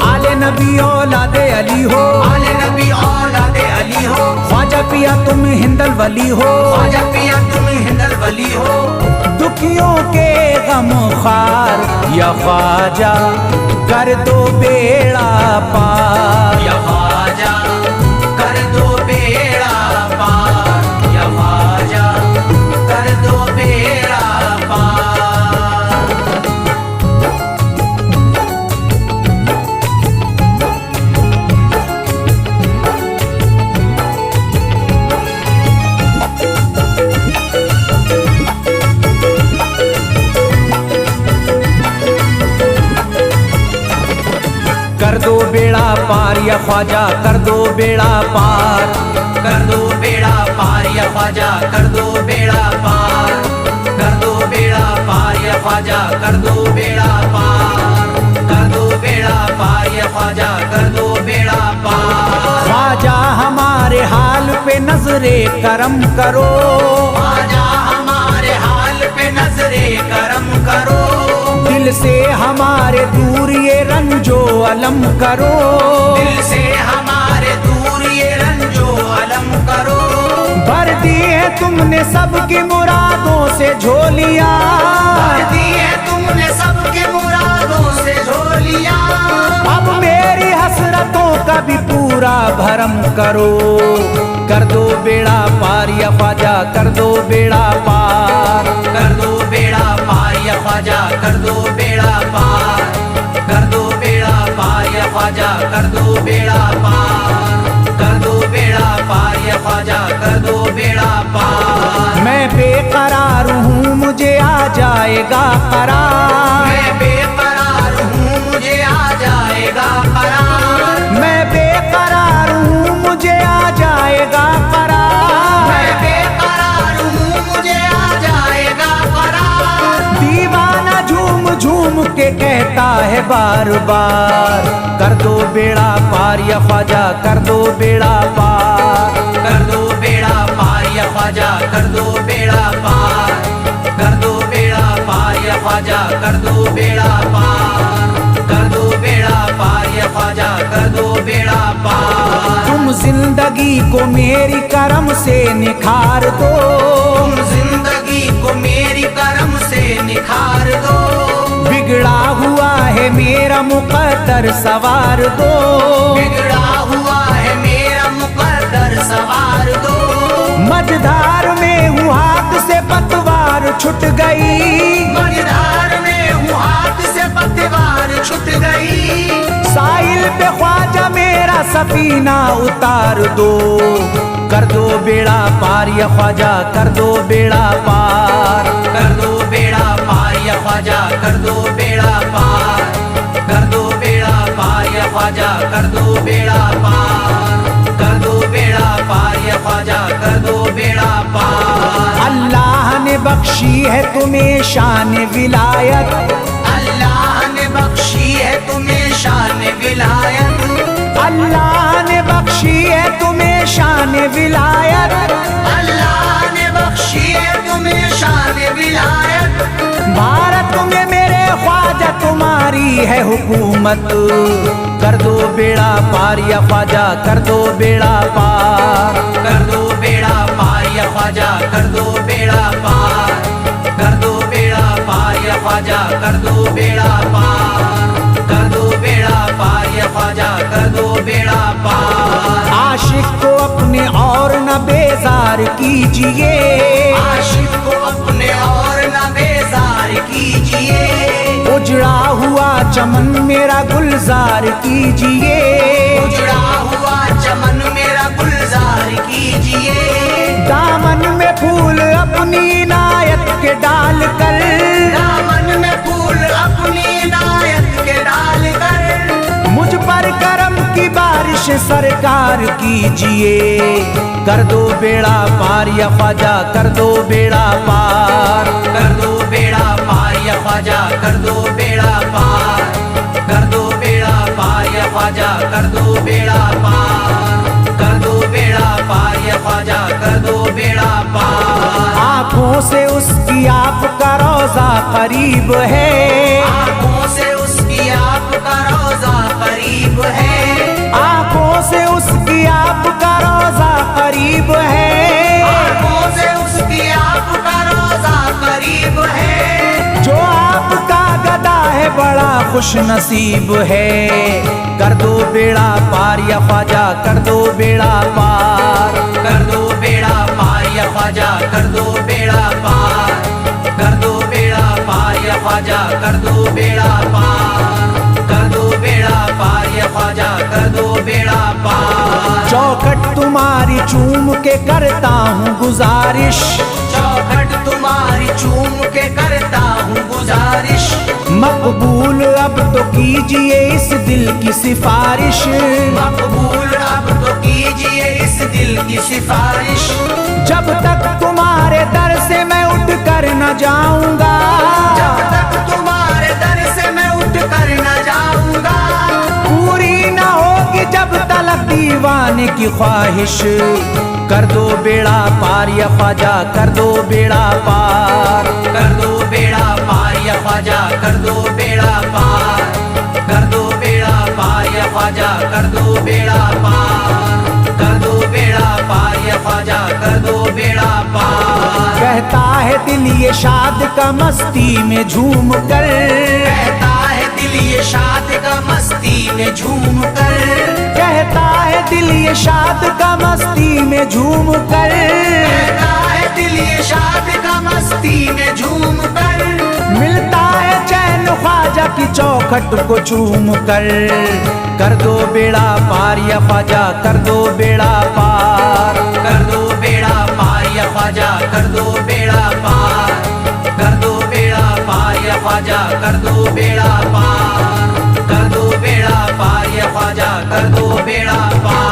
आले नबी औलादे अली हो, आले नबी औलादे अली हो, ख्वाजा पिया तुम हिंदल वली हो, ख्वाजा पिया तुम हिंदल वली हो। दुखियों के गम खार या ख्वाजा कर दो बेड़ा पार, या ख्वाजा कर दो बेड़ा पार, या ख्वाजा कर दो बेड़ा पार। कर दो बेड़ा पार या ख्वाजा कर दो बेड़ा पार, कर दो बेड़ा पार या ख्वाजा कर दो बेड़ा पार, कर दो बेड़ा पार या ख्वाजा कर दो बेड़ा पार, कर दो बेड़ा पार या ख्वाजा कर दो बेड़ा पार। ख्वाजा हमारे हाल पे नजरे करम करो, ख्वाजा हमारे हाल पे नजरे करम करो, दिल से हमारे दूर ये रंजो अलम करो, दिल से हमारे दूर ये रंजो अलम करो। भर दी है तुमने सबकी मुरादों से झोलियां, भर दी है तुमने सबके मुरादों से झोलियां। अब मेरी हसरतों का भी पूरा भरम करो, कर दो बेड़ा पार या ख्वाजा कर दो बेड़ा पार, कर दो बेड़ा पार या ख्वाजा कर दो बेड़ा पार, कर दो बेड़ा पार या ख्वाजा कर दो बेड़ा पार, कर दो बेड़ा पार या ख्वाजा कर दो बेड़ा पार। मैं बेकरार हूँ मुझे आ जाएगा करार, मैं बेकरार हूँ मुझे आ जाएगा करार, मैं बेकरार हूँ मुझे आ जाएगा करार, मैं बेकरार हूँ मुझे आ जाएगा करार। दीवाना झूम झूम के कहता है बार बार, कर दो बेड़ा पार या ख्वाजा कर दो बेड़ा पार, कर दो बेड़ा पार या ख्वाजा कर दो बेड़ा पार, कर दो बेड़ा पार या ख्वाजा कर दो बेड़ा पार, कर दो बेड़ा पार या ख्वाजा कर दो बेड़ा पार। तुम जिंदगी को मेरी करम से निखार दो, तुम जिंदगी को मेरी करम से निखार दो, बिगड़ा हुआ है मेरा मुकद्दर सवार दो, बिगड़ा हुआ है मेरा मुकद्दर सवार दो। मझधार में हूँ हाथ से पतवार छूट गई, मझधार में हूँ हाथ से पतवार छूट गई, साहिल पे ख्वाजा मेरा सफीना उतार दो, कर दो बेड़ा पार या ख्वाजा कर दो बेड़ा पार, कर दो बेड़ा पार या ख्वाजा कर दो बेड़ा पार, कर दो बेड़ा पार या ख्वाजा कर दो बेड़ा पार, कर दो बेड़ा पार या ख्वाजा कर दो बेड़ा पार। अल्लाह ने बख्शी है तुम्हें शान विलायत, अल्लाह ने बख्शी है तुम्हें शान विलायत, अल्लाह ने बख्शी है तुम्हें शान विलायत, अल्लाह ने बख्शी है तुम्हें शान विलायत। भारत में मेरे ख्वाजा तुम्हारी है हुकूमत, कर दो बेड़ा पार या ख्वाजा कर दो बेड़ा पार, कर दो बेड़ा पार या ख्वाजा कर दो बेड़ा पार, कर दो बेड़ा पार या ख्वाजा कर दो बेड़ा पार, कर दो बेड़ा पार या ख्वाजा कर दो बेड़ा पार। आशिक को अपने और न बेजार कीजिए, आशिक को अपने और न बेजार कीजिए, उजड़ा हुआ चमन मेरा गुलजार कीजिए, उजड़ा हुआ चमन मेरा गुलजार कीजिए, दामन में फूल अपनी इनायत के डाल कर, दामन में फूल अपनी इनायत के डाल कर, मुझ पर करम की बारिश सरकार कीजिए, कर दो बेड़ा पार या ख्वाजा कर दो बेड़ा पार, कर दो बेड़ा पार या ख्वाजा कर दो बेड़ा पार, आंखों से उसकी आपका रोजा करीब है, आंखों से उसकी आपका रोजा करीब है, आंखों से उसकी आपका रोजा करीब है, आंखों से उसकी आपका रोजा करीब है। जो आपका गदा है बड़ा खुश नसीब है। कर दो बेड़ा पार या ख्वाजा, कर दो बेड़ा पार, कर दो बेड़ा पार या ख्वाजा, कर दो बेड़ा पार, कर दो बेड़ा पार या ख्वाजा, कर दो बेड़ा पार, कर दो बेड़ा पार या ख्वाजा, कर दो बेड़ा पार। चौखट तुम्हारी चूम के करता हूँ गुजारिश, चौखट तुम्हारी चूम के करता हूँ गुजारिश, मकबूल अब तो कीजिए इस दिल की सिफारिश, मकबूल अब तो कीजिए इस दिल की सिफारिश। जब तक तुम्हारे दर से मैं उठ कर न जाऊंगा, जब तक तुम्हारे दर से मैं उठ कर न जाऊंगा, पूरी न होगी जब तलक दीवाने की ख्वाहिश। कर दो बेड़ा पार या ख्वाजा, कर दो बेड़ा पार, कर दो बेड़ा पार या ख्वाजा, कर दो बेड़ा पार, कर दो बेड़ा पार या ख्वाजा, कर दो बेड़ा पार, कर दो बेड़ा पार या ख्वाजा, कर दो बेड़ा पार। कहता है दिल ये शाद का मस्ती में झूम कर, कहता है दिल ये शाद का मस्ती में झूम कर, कहता है दिल ये शाद का मस्ती में झूम कर, कहता है दिल ये शाद का मस्ती में झूम कर। मिलता है चैन ख्वाजा की चौखट को चूम कर। कर दो बेड़ा पार या ख्वाजा, कर दो बेड़ा पार, कर दो बेड़ा पार या ख्वाजा, कर दो बेड़ा पार, कर दो बेड़ा पार या ख्वाजा, कर दो बेड़ा पार, कर दो बेड़ा पार या ख्वाजा, कर दो बेड़ा पार।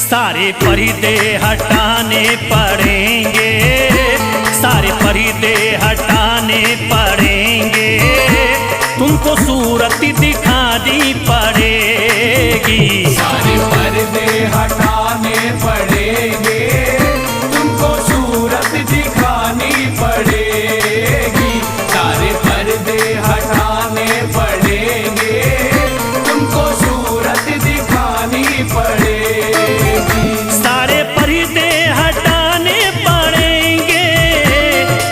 सारे पर्दे हटाने पड़ेंगे, सारे पर्दे हटाने पड़ेंगे, तुमको सूरत दिखानी पड़ेगी। सारे पर्दे हटाने पड़ेंगे, तुमको सूरत दिखानी पड़ेगी। सारे पर्दे हटाने पड़ेंगे, तुमको सूरत दिखानी पड़ेगी। सारे पर्दे हटाने पड़ेंगे,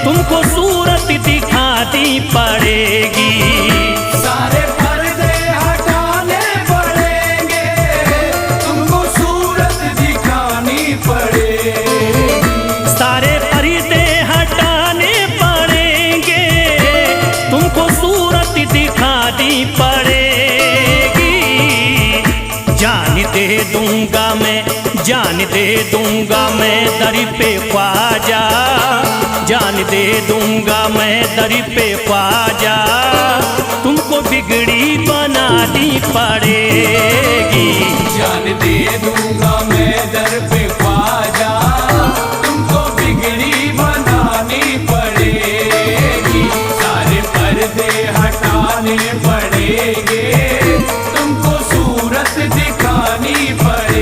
तुमको सूरत दिखानी पड़ेगी। सारे पर्दे हटाने पड़ेंगे, तुमको सूरत दिखानी पड़ेगी। सारे पर्दे हटाने पड़ेंगे, तुमको सूरत दिखानी पड़ेगी। जान दे दूंगा मैं, जान दे दूंगा मैं दर पे ख्वाजा, जान दे दूंगा मैं दर पे ख्वाजा, तुमको बिगड़ी बनानी पड़ेगी। जान दे दूंगा मैं दर पे ख्वाजा, तुमको बिगड़ी बनानी पड़ेगी। सारे पर्दे हटाने पड़ेंगे, तुमको सूरत दिखानी पड़ेगी।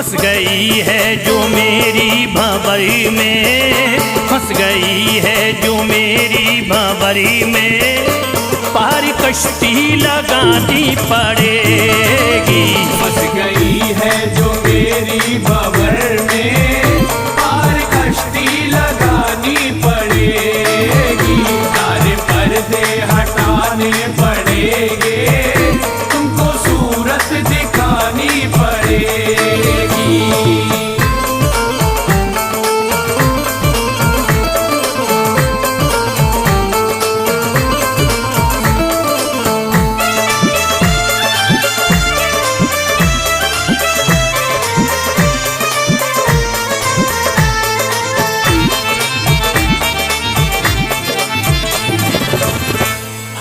फंस गई है जो मेरी भंवरी में, फंस गई है जो मेरी भंवरी में, पार कश्ती लगानी पड़ेगी। फंस गई है जो मेरी भंवर में, पार कश्ती लगानी पड़ेगी। सारे पर्दे हटाने पड़ेंगे, तुमको सूरत दिखानी पड़ेगी।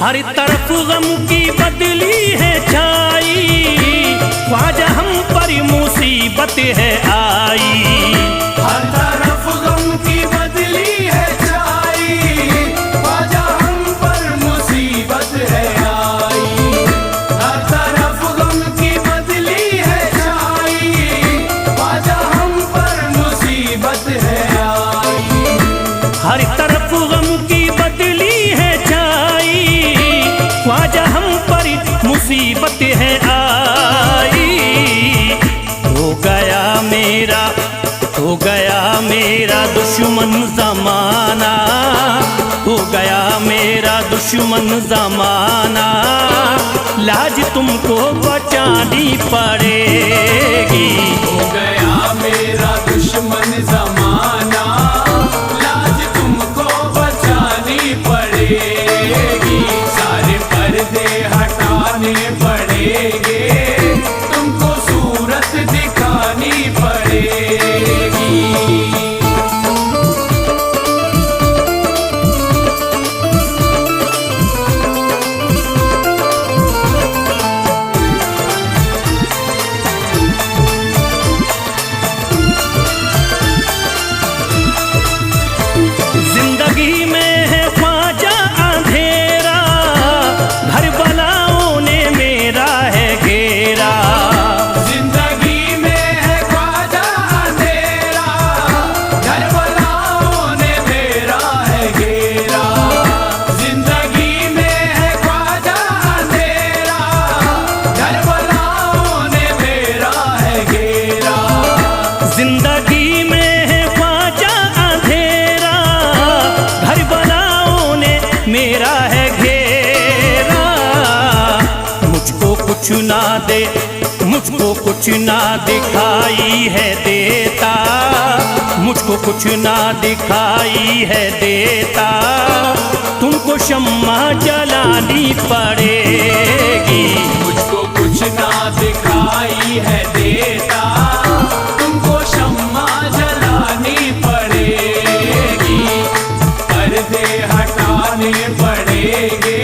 हर तरफ गम की बदली है छाई, ख्वाजा हम पर मुसीबत है आई। हर तरफ गम की बदली है छाई, ख्वाजा हम पर मुसीबत है आई। हर तरफ गम की बदली है छाई, ख्वाजा हम पर मुसीबत है आई। हर तरफ गम की बदली है छाई, ख्वाजा हम पर मुसीबत है आई। हो गया मेरा दुश्मन जमाना, हो गया मेरा दुश्मन जमाना, लाज तुमको बचानी पड़ेगी। हो गया मेरा दुश्मन जमाना, लाज तुमको बचानी पड़ेगी। सारे पर्दे हटाने पड़ेंगे, तुमको सूरत दिखानी पड़ेगी। जिंदगी में है ख्वाजा अंधेरा, घर बलाओं ने मेरा है घेरा। जिंदगी में है ख्वाजा अंधेरा, घर वालों ने मेरा है घेरा। जिंदगी में है ख्वाजा अंधेरा, घर वालों ने मेरा है घेरा। जिंदगी में है ख्वाजा अंधेरा, घर बलाओं ने मेरा है घेरा। मुझको कुछ ना दे, मुझको कुछ ना दिखाई है देता, मुझको कुछ ना दिखाई है देता, तुमको शम्मा जलानी पड़ेगी। मुझको कुछ ना दिखाई है देता, तुमको शम्मा जलानी पड़ेगी। पर्दे हटाने पड़ेंगे,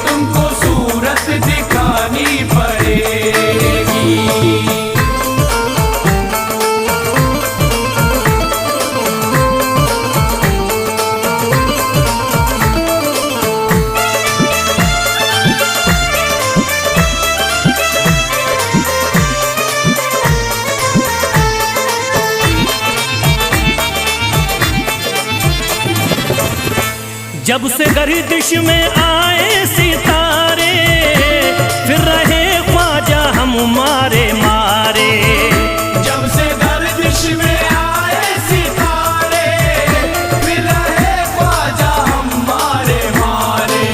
तुमको सूरत दिखानी पड़ेगी। जब से गर्दिश में आए सितारे, फिर रहे ख्वाजा हम मारे मारे। जब से गर्दिश में आए सितारे, फिर रहे ख्वाजा हम मारे मारे।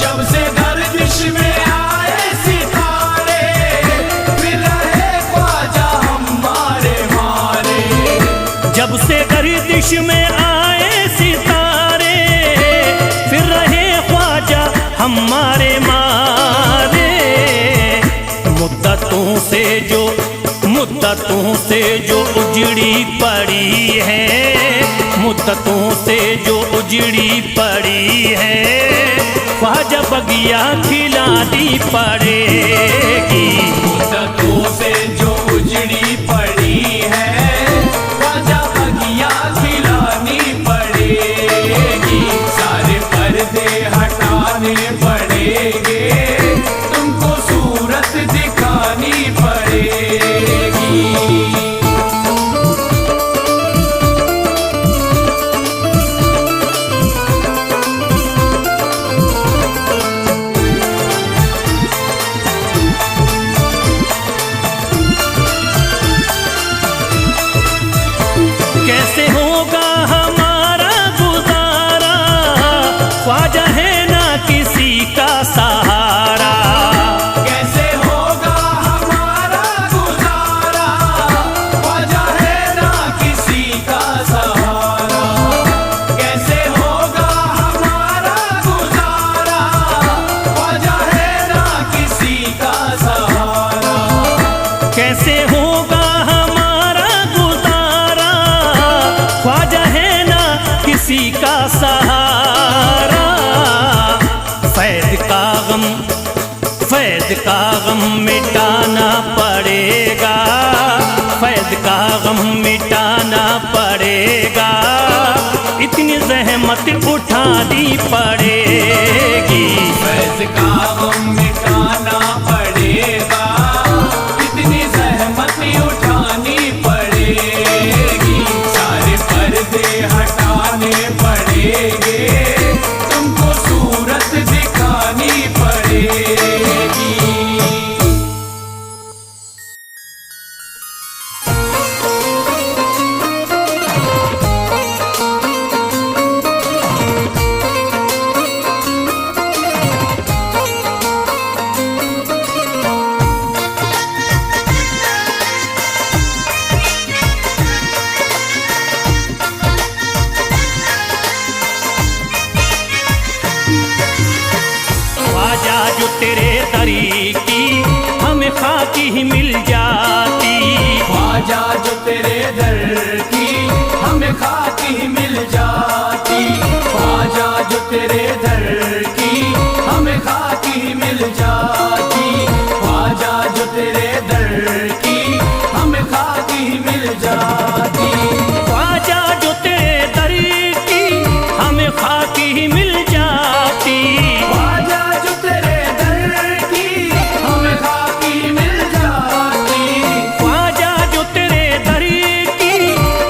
जब से गर्दिश में आए सितारे, फिर रहे ख्वाजा हम मारे मारे। जब से गर्दिश में आए सितारे, फिर रहे ख्वाजा हमारे मारे। मुद्दतों से जो उजड़ी पड़ी है, मुद्दतों से जो उजड़ी पड़ी है, ख्वाजा बगिया खिलानी पड़ेगी। मुद्दतों से जो उजड़ी पड़ी है, ख्वाजा बगिया खिलानी पड़ेगी। सारे पर्दे हटाने पड़ेंगे, तुमको सूरत दिखानी पड़ेगी। फैज का गम मिटाना पड़ेगा, फैज का गम मिटाना पड़ेगा, इतनी जहमत उठानी पड़ेगी। फैज का गम मिटाना पड़ेगा, इतनी जहमत उठानी पड़ेगी, सारे पर्दे हटाने पड़ेंगे, तुमको सूरत दिखानी पड़ेगी। ख्वाजा जो तेरे दरी की हमें खाकी ही मिल जाती, ख्वाजा जो तेरे दर की हमें खाकी ही मिल जाती, ख्वाजा जो तेरे दर की हमें खाकी ही मिल जाती, ख्वाजा जो तेरे दर की हमें खाकी ही मिल जाती, ख्वाजा जो तेरे दरी की हमें खाकी ही मिल जाती, ख्वाजा जो तेरे दर की हमें खाकी ही मिल जाती, ख्वाजा जो तेरे दरी की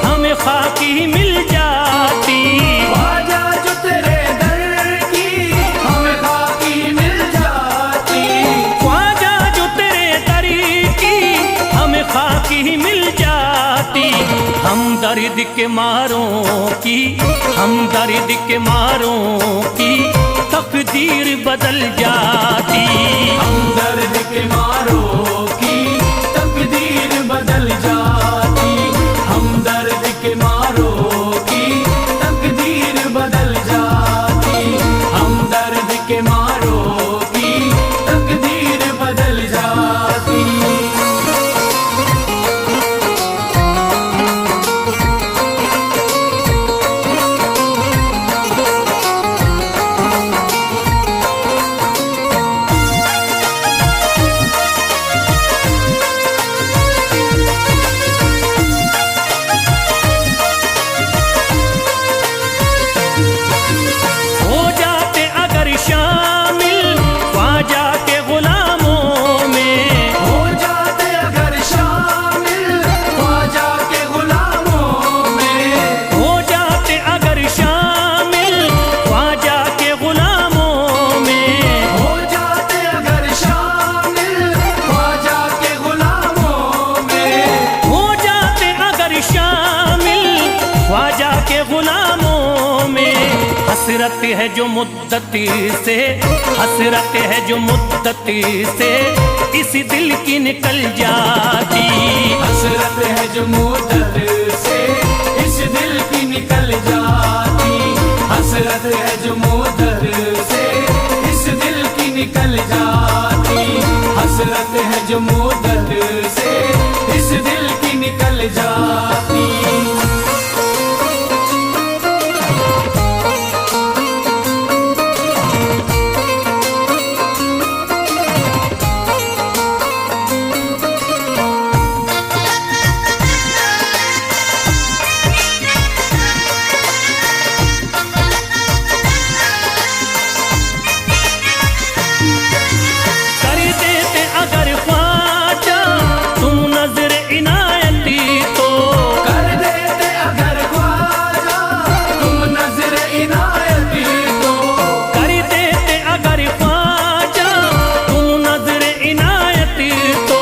हमें खाकी ही मिल जाती, ख्वाजा जो तेरे दर की हमें खाकी ही मिल जाती, ख्वाजा जो तेरे दरी की हमें खाकी ही मिल जाती। हम दर्द के मारों की, हम दर्द के मारों की तकदीर बदल जाती, हम दर्द के मारों की तकदीर बदल जाती, हम दर्द के मारों की तकदीर बदल जाती, हम दर्द के मारों की तकदीर बदल जाती। हो जाते अगर शामिल ख्वाजा के गुलामों में, हो जाते अगर शामिल ख्वाजा के गुलामों में, हो जाते अगर शामिल ख्वाजा के गुलामों में, हो जाते अगर शामिल ख्वाजा के गुलामों में, हो जाते अगर शामिल ख्वाजा के गुलामों में। हसरत है जो मुद्दती से, हसरत है जो मुद्दती से इस दिल की निकल जाती, हसरत है जो मुद्दत से इस दिल की निकल जाती, हसरत है जो मुद्दत से इस दिल की निकल जाती, हसरत है जो मुद्दत से इस दिल की निकल जाती। कर देते अगर ख्वाजा तुम नजर इनायती तो, कर देते अगर ख्वाजा तुम नजर इनायती तो, कर देते अगर ख्वाजा तुम नजर इनायती तो,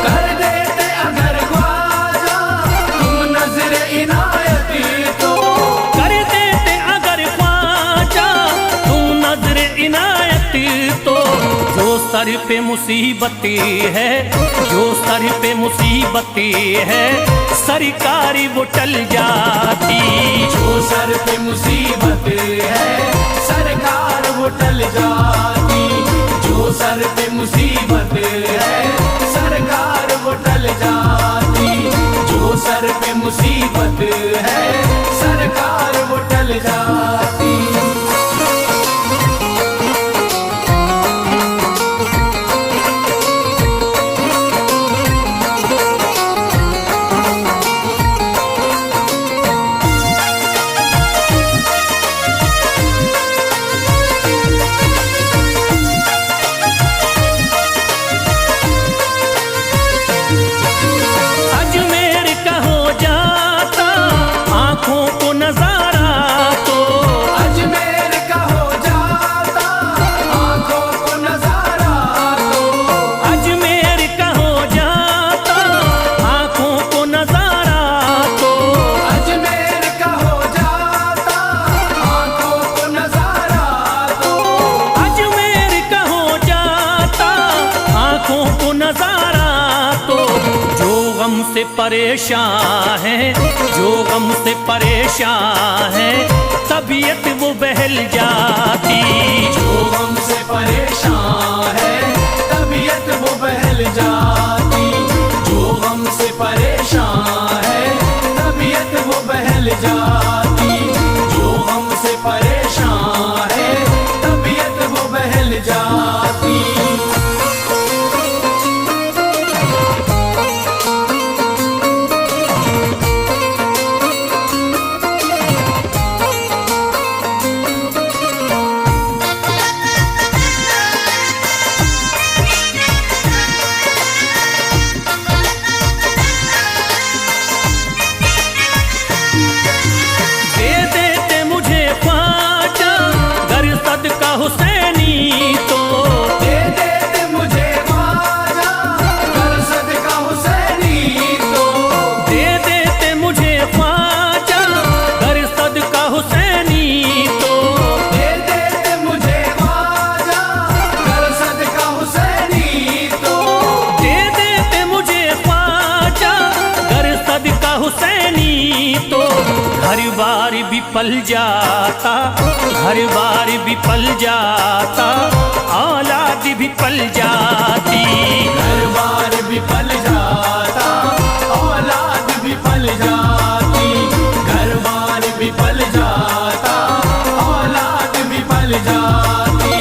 कर देते अगर ख्वाजा तुम नजर इनायती तो, कर देते अगर ख्वाजा तुम नजर इनायती तो। जो सर पे मुसीबती है, जो सर पे मुसीबती है सरकारी वो टल जाती, जो सर पे मुसीबत है सरकार वो टल जाती, जो सर पे मुसीबत है सरकार वो टल जाती, जो सर पे मुसीबत है सरकार वो टल जाती। नजारा तो जो गम से परेशान है, जो गम से परेशान है, तबीयत वो बहल जाती। जो गम से परेशान है तबीयत वो बहल जाती। जो गम से परेशान है तबीयत वो बहल जाती। जो गम से परेशान है तबीयत वो बहल जाती। दे देते मुझे ख्वाजा गर सदका हुसैनी तो, दे देते मुझे ख्वाजा गर सदका हुसैनी तो। दे देते मुझे ख्वाजा गर सदका हुसैनी तो, दे देते मुझे ख्वाजा गर सदका हुसैनी तो। दे देते मुझे ख्वाजा गर सदका हुसैनी तो। हर बार भी पल जाता, हर बार भी पल जाता, औलाद भी पल जाती। घर बार भी पल जाता औलाद भी पल जाती। घर बार भी पल जाता औलाद भी पल जाती।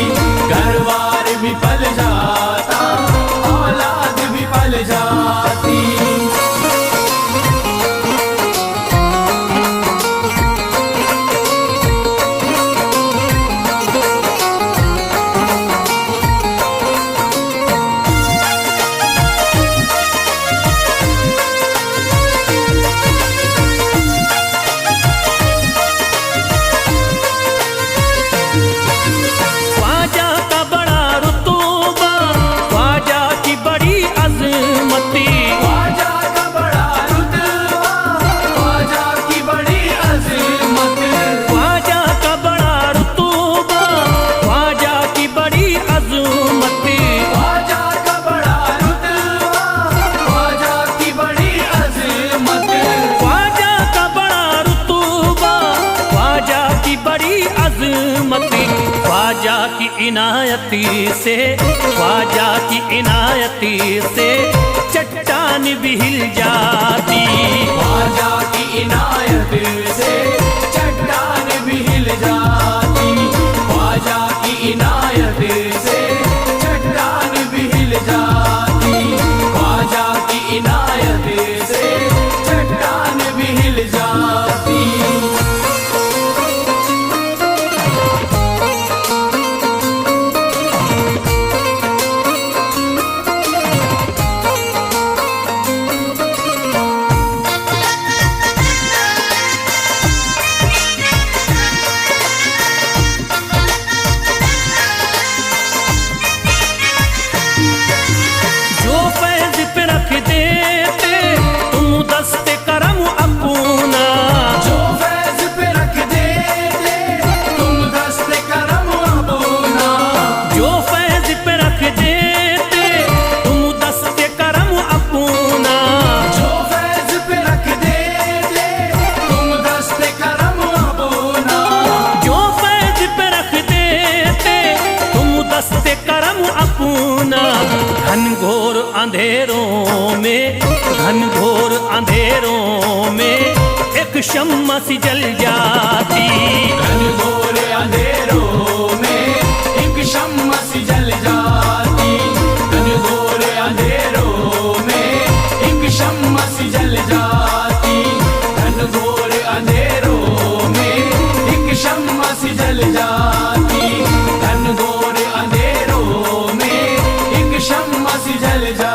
घर बार भी पल जाता औलाद भी पल जाती। ख्वाजा का बड़ा रुतबा, ख्वाजा की बड़ी अजमती, ख्वाजा का बड़ा रुतबा ख्वाजा की बड़ी अज़मत। ख्वाजा का बड़ा रुतबा, ख्वाजा की बड़ी अजमती, ख्वाजा का बड़ा रुतबा ख्वाजा की बड़ी अज़मत। ख्वाजा का बड़ा रुतबा, ख्वाजा की बड़ी अजमती। ख्वाजा की इनायती से, ख्वाजा की इनायती से चट्टान भी हिल जाती। ख्वाजा की इनायत से चट्टान भी हिल जाती। ख्वाजा की इनायत से चट्टान भी हिल जाती। ख्वाजा की इनायत से चट्टान भी हिल जाती। जो फैज पे रख देते तुम दस्ते करम अपना, जो फैज पे रख देते तुम दस्ते करम अपना। जो फैज पे रख देते तुम दस्ते करम अपना, जो फैज पे रख देते तुम दस्ते करम अपना। जो फैज पे रख देते तुम दस्ते करम अपना। घनघोर अंधेरों में, घनघोर अंधेरों में एक शम्मा सी जल जाती। घनघोर अंधेरों में एक शम्मा सी जल जाती। घनघोर अंधेरों में एक शम्मा सी जल जाती। घनघोर अंधेरों में एक शम्मा सी जल जाती। घनघोर अंधेरों में एक शम्मा सी जल जाती।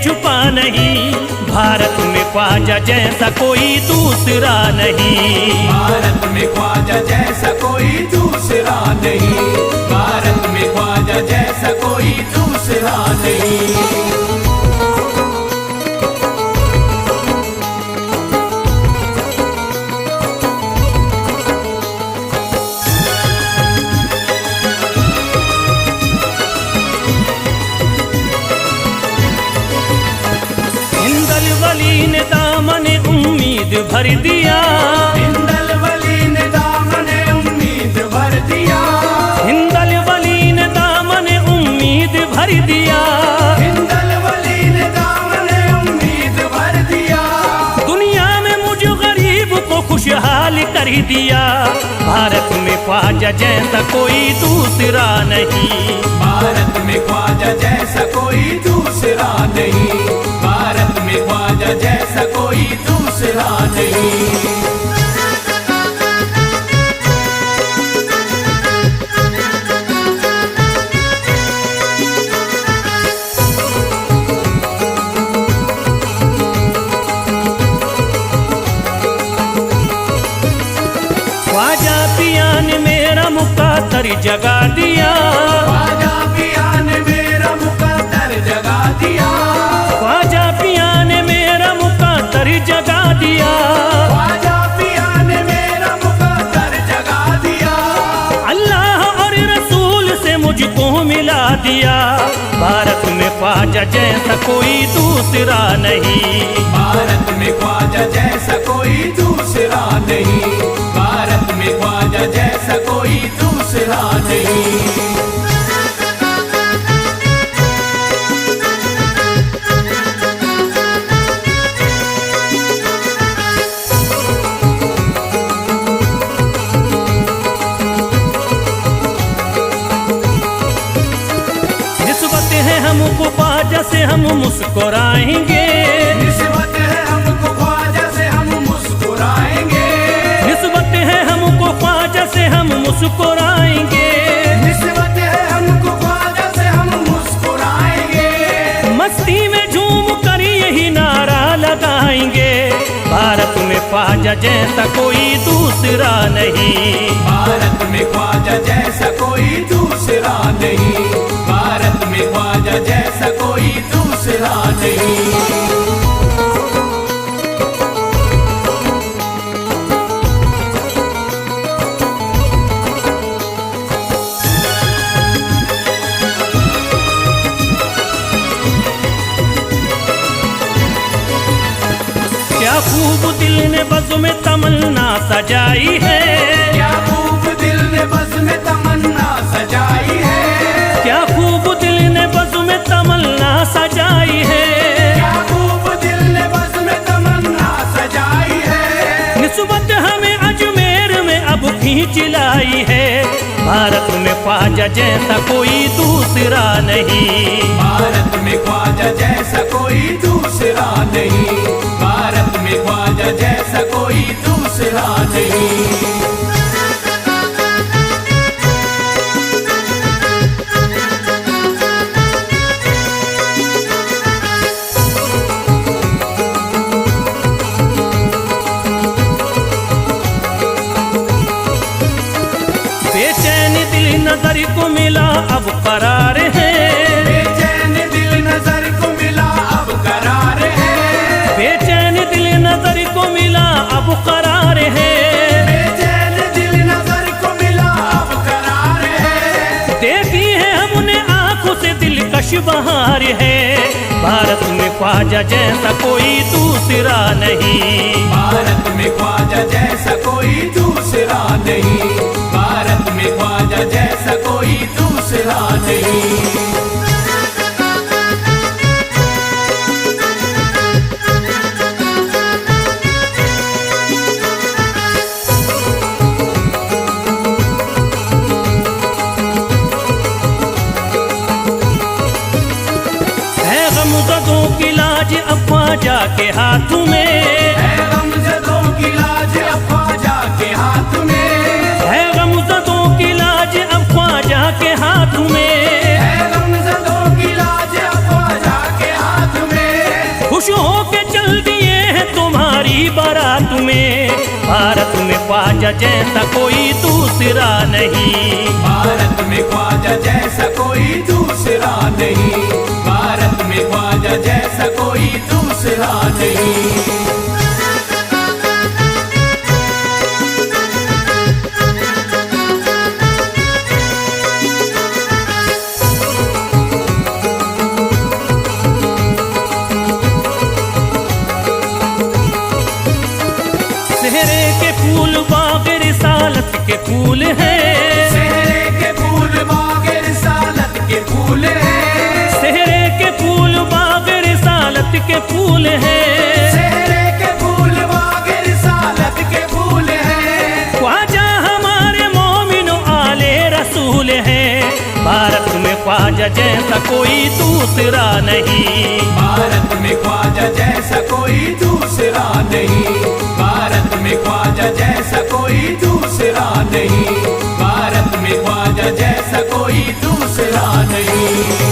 छुपा नहीं, भारत में ख्वाजा जैसा कोई दूसरा नहीं। भारत में ख्वाजा जैसा कोई दूसरा नहीं, भारत में ख्वाजा जैसा कोई दूसरा नहीं। वली ने दामन उम्मीद भर दिया, हिंदल वली ने दामन उम्मीद भर दिया, हिंदल वली ने दामन उम्मीद भर दिया, हिंदल वली ने दामन उम्मीद भर दिया। दुनिया में मुझ गरीब को खुशहाल कर दिया, भारत में ख्वाजा जैसा कोई दूसरा नहीं। भारत में ख्वाजा जैसा कोई दूसरा नहीं, भारत में ख्वाजा जैसा कोई दूसरा नहीं। ख्वाजा पिया ने मेरा मुकद्दर जगा दिया, ख्वाजा पिया ने मेरा मुकद्दर जगा दिया, ख्वाजा पिया ने मेरा मुकद्दर जगा दिया, ख्वाजा पिया ने मेरा मुकद्दर जगा दिया। अल्लाह और रसूल से मुझको मिला दिया, भारत में ख्वाजा जैसा कोई दूसरा नहीं। भारत में ख्वाजा जैसा कोई दूसरा नहीं, भारत में ख्वाजा जैसा कोई दूसरा नहीं। निस्बत है हमको ख्वाजा से हम मुस्कुराएंगे, निस्बत है हमको ख्वाजा से हम मुस्कुराएंगे, निस्बत है हमको ख्वाजा से हम मुस्कुराएंगे, निस्बत है हमको ख्वाजा से हम मुस्कुराएंगे। मस्ती में झूम कर यही नारा लगाएंगे, भारत में ख्वाजा जैसा कोई दूसरा नहीं। भारत में ख्वाजा जैसा कोई दूसरा नहीं, भारत में ख्वाजा जैसा कोई दूसरा नहीं। क्या खूब दिल ने बज़्म में तमन्ना सजाई है, क्या खूब दिल ने बज़्म में तमन्ना सजाई है, क्या खूब दिल ने बज़्म में तमन्ना सजाई है, क्या खूब दिल ने बज़्म में तमन्ना सजाई है। निस्बत हमें अजमेर में अब खींच लाई है, भारत में ख्वाजा जैसा कोई दूसरा नहीं। भारत में ख्वाजा जैसा कोई दूसरा नहीं, भारत में ख्वाजा जैसा कोई दूसरा नहीं। बेचैन दिल नजर को मिला अब करार है, बेचैन दिल नजर को मिला अब करार है, बेचैन दिल नजर को मिला अब करार है, बेचैन दिल नजर को मिला अब करार है। देखी है हमने आंखों से दिलकश बहार है, भारत में ख्वाजा जैसा कोई दूसरा नहीं। भारत में ख्वाजा जैसा कोई दूसरा नहीं, भारत में ख्वाजा जैसा कोई दूसरा नहीं। है गमज़दों की लाज अब ख्वाजा के हाथ में, है गमज़दों की लाज अब ख्वाजा के हाथ में, है गमज़दों की लाज अब ख्वाजा के हाथ में, है गमज़दों की लाज अब ख्वाजा के हाथ में। ख्वाजा जैसा कोई दूसरा नहीं। भारत में ख्वाजा जैसा कोई दूसरा नहीं, भारत में ख्वाजा जैसा कोई दूसरा नहीं। सेहरे के फूल बाग रिसालत के फूल हैं, सेहरे के फूल बाग रिसालत के फूल हैं, सेहरे के फूल बाग रिसालत के फूल हैं, सेहरे के फूल बाग रिसालत के फूल हैं। ख्वाजा हमारे मोमिनो आले रसूल हैं। भारत में ख्वाजा जैसा कोई दूसरा नहीं, भारत में ख्वाजा जैसा कोई दूसरा नहीं, भारत में ख्वाजा जैसा कोई दूसरा नहीं, भारत में ख्वाजा जैसा कोई दूसरा नहीं।